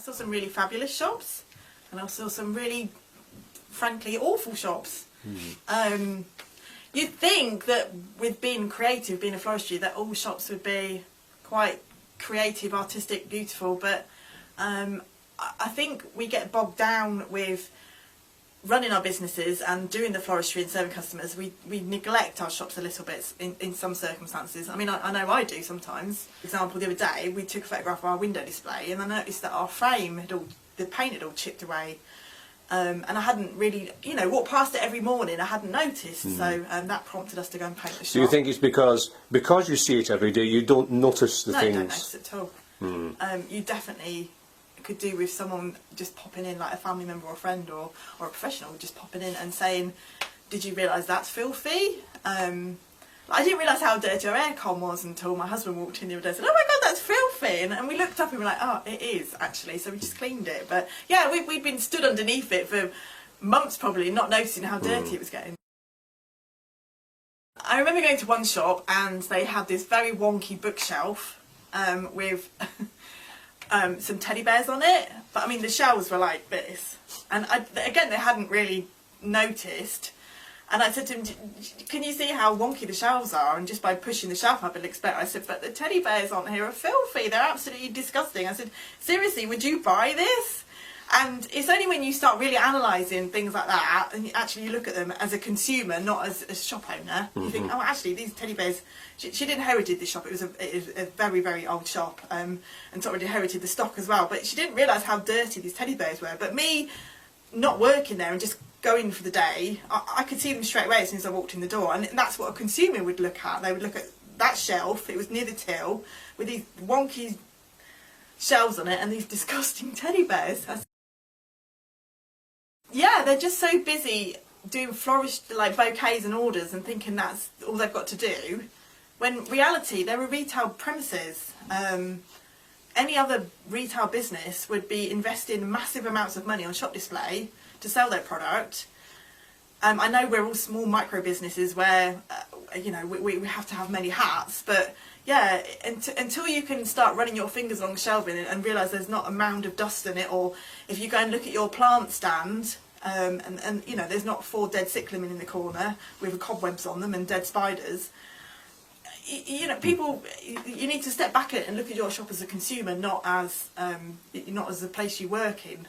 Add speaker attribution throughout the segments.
Speaker 1: saw some really fabulous shops, and I saw some really, frankly, awful shops. You'd think that with being creative, being a floristry, that all shops would be quite creative, artistic, beautiful, but I think we get bogged down with running our businesses and doing the floristry and serving customers. We neglect our shops a little bit in some circumstances. I mean, I know I do sometimes. For example, the other day we took a photograph of our window display, and I noticed that our frame the paint had all chipped away. And I hadn't really, walked past it every morning. I hadn't noticed, so that prompted us to go and paint the shop.
Speaker 2: Do you think it's because you see it every day, you don't notice the things?
Speaker 1: No, don't notice it at all. You definitely could do with someone just popping in, like a family member or a friend or a professional just popping in and saying, "Did you realise that's filthy?" I didn't realise how dirty our aircon was until my husband walked in the other day and said, "Oh my God, that's filthy!" And we looked up and we were like, "Oh, it is actually." So we just cleaned it. But yeah, we'd been stood underneath it for months probably, not noticing how dirty it was getting. I remember going to one shop and they had this very wonky bookshelf with some teddy bears on it. But I mean, the shelves were like this. And again, they hadn't really noticed. And I said to him, "Can you see how wonky the shelves are?" And just by pushing the shelf up, I said, "But the teddy bears on here are filthy. They're absolutely disgusting." I said, "Seriously, would you buy this?" And it's only when you start really analysing things like that, and you look at them as a consumer, not as a shop owner, you think, "Oh, actually, these teddy bears." She'd inherited this shop. It was a very, very old shop, and sort of inherited the stock as well. But she didn't realise how dirty these teddy bears were. But me, not working there and just going for the day, I could see them straight away as soon as I walked in the door, and that's what a consumer would look at. They would look at that shelf, it was near the till, with these wonky shelves on it and these disgusting teddy bears. Yeah, they're just so busy doing florist, like bouquets and orders, and thinking that's all they've got to do, when in reality they're a retail premises. Any other retail business would be investing massive amounts of money on shop display to sell their product. I know we're all small micro businesses where we have to have many hats, but yeah, until you can start running your fingers along the shelving and realise there's not a mound of dust in it, or if you go and look at your plant stand and there's not 4 dead cyclamen in the corner with cobwebs on them and dead spiders. People, you need to step back at it and look at your shop as a consumer, not as the place you work in.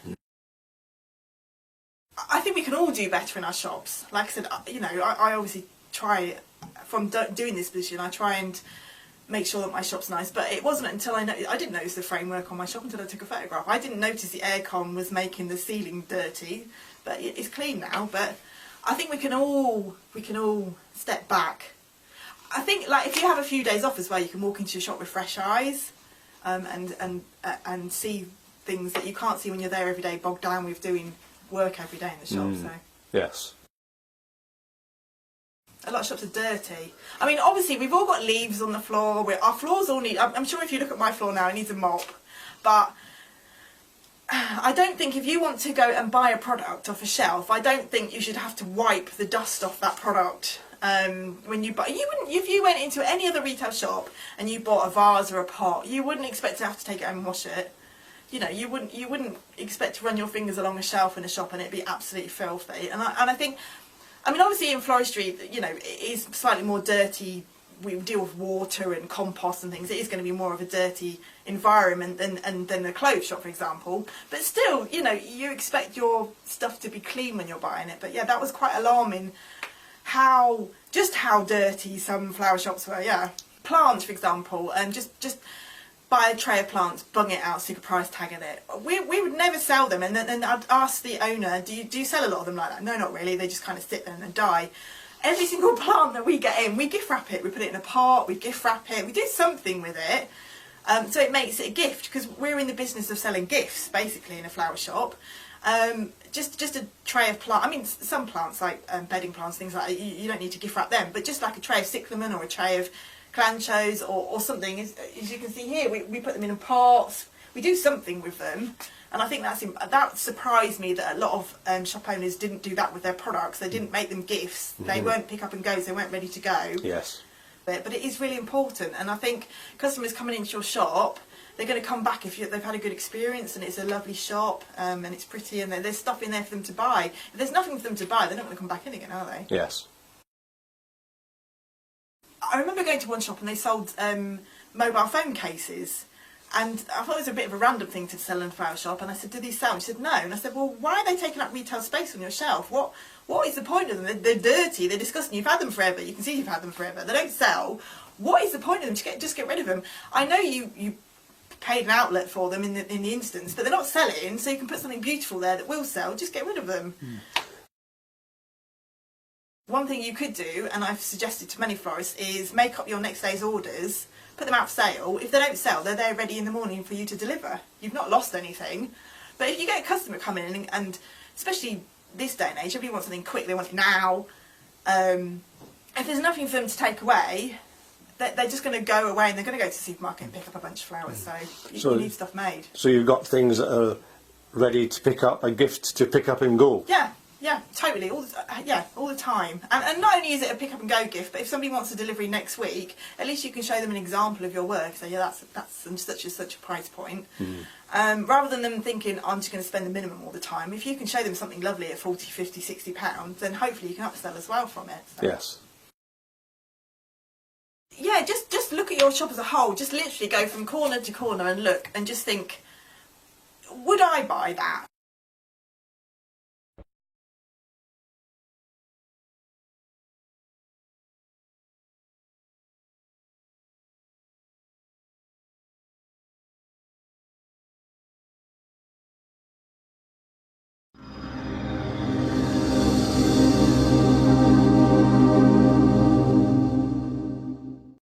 Speaker 1: I think we can all do better in our shops. Like I said, I obviously try, from doing this position, I try and make sure that my shop's nice. But it wasn't until I didn't notice the framework on my shop until I took a photograph. I didn't notice the aircon was making the ceiling dirty, but it's clean now. But I think we can all step back. I think, like, if you have a few days off as well, you can walk into your shop with fresh eyes, and see things that you can't see when you're there every day, bogged down with doing work every day in the shop. So
Speaker 2: yes,
Speaker 1: a lot of shops are dirty. I mean, obviously we've all got leaves on the floor. Our floors all need, I'm sure if you look at my floor now, it needs a mop. But I don't think if you want to go and buy a product off a shelf, I don't think you should have to wipe the dust off that product. When you buy, if you went into any other retail shop and you bought a vase or a pot, you wouldn't expect to have to take it home and wash it. You wouldn't expect to run your fingers along a shelf in a shop and it'd be absolutely filthy. And I think, I mean, obviously in floristry, it is slightly more dirty. We deal with water and compost and things. It is going to be more of a dirty environment than a clothes shop, for example. But still, you expect your stuff to be clean when you're buying it. But yeah, that was quite alarming. How dirty some flower shops were. Yeah, plants, for example, and just buy a tray of plants, bung it out, stick a price tag in it. We would never sell them, and then I'd ask the owner, do you sell a lot of them like that? No, not really. They just kind of sit there and then die. Every single plant that we get in, we gift wrap it. We put it in a pot. We gift wrap it. We do something with it, so it makes it a gift, because we're in the business of selling gifts, basically, in a flower shop. Just a tray of plants. I mean, some plants, like bedding plants, things like that, you don't need to gift wrap them, but just like a tray of cyclamen or a tray of clanchos or something, as you can see here, we put them in pots. We do something with them, and I think that surprised me that a lot of shop owners didn't do that with their products. They didn't make them gifts. They weren't pick up and goes. They weren't ready to go.
Speaker 2: Yes.
Speaker 1: But it is really important, and I think customers coming into your shop they're going to come back if they've had a good experience and it's a lovely shop and it's pretty and there's stuff in there for them to buy. If there's nothing for them to buy, they're not going to come back in again, are they?
Speaker 2: Yes.
Speaker 1: I remember going to one shop and they sold mobile phone cases, and I thought it was a bit of a random thing to sell in a flower shop, and I said, do these sell? And she said, no. And I said, well, why are they taking up retail space on your shelf? What is the point of them? They're dirty, they're disgusting, you've had them forever, you can see you've had them forever, they don't sell. What is the point of them? Just get rid of them. I know you paid an outlet for them in the instance, but they're not selling, so you can put something beautiful there that will sell, just get rid of them. One thing you could do, and I've suggested to many florists, is make up your next day's orders, put them out for sale. If they don't sell, they're there ready in the morning for you to deliver. You've not lost anything. But if you get a customer coming in, and especially this day and age, everybody wants something quick, they want it now. If there's nothing for them to take away, they're just going to go away and they're going to go to the supermarket and pick up a bunch of flowers. So you need stuff made.
Speaker 2: So you've got things that are ready to pick up, a gift to pick up and go.
Speaker 1: Yeah, totally. All the time. And not only is it a pick up and go gift, but if somebody wants a delivery next week, at least you can show them an example of your work. So yeah, that's such a price point. Rather than them thinking, I'm just going to spend the minimum all the time. If you can show them something lovely at 40, 50, 60 pounds, then hopefully you can upsell as well from it. So.
Speaker 2: Yes.
Speaker 1: Yeah, just look at your shop as a whole. Just literally go from corner to corner and look and just think, would I buy that?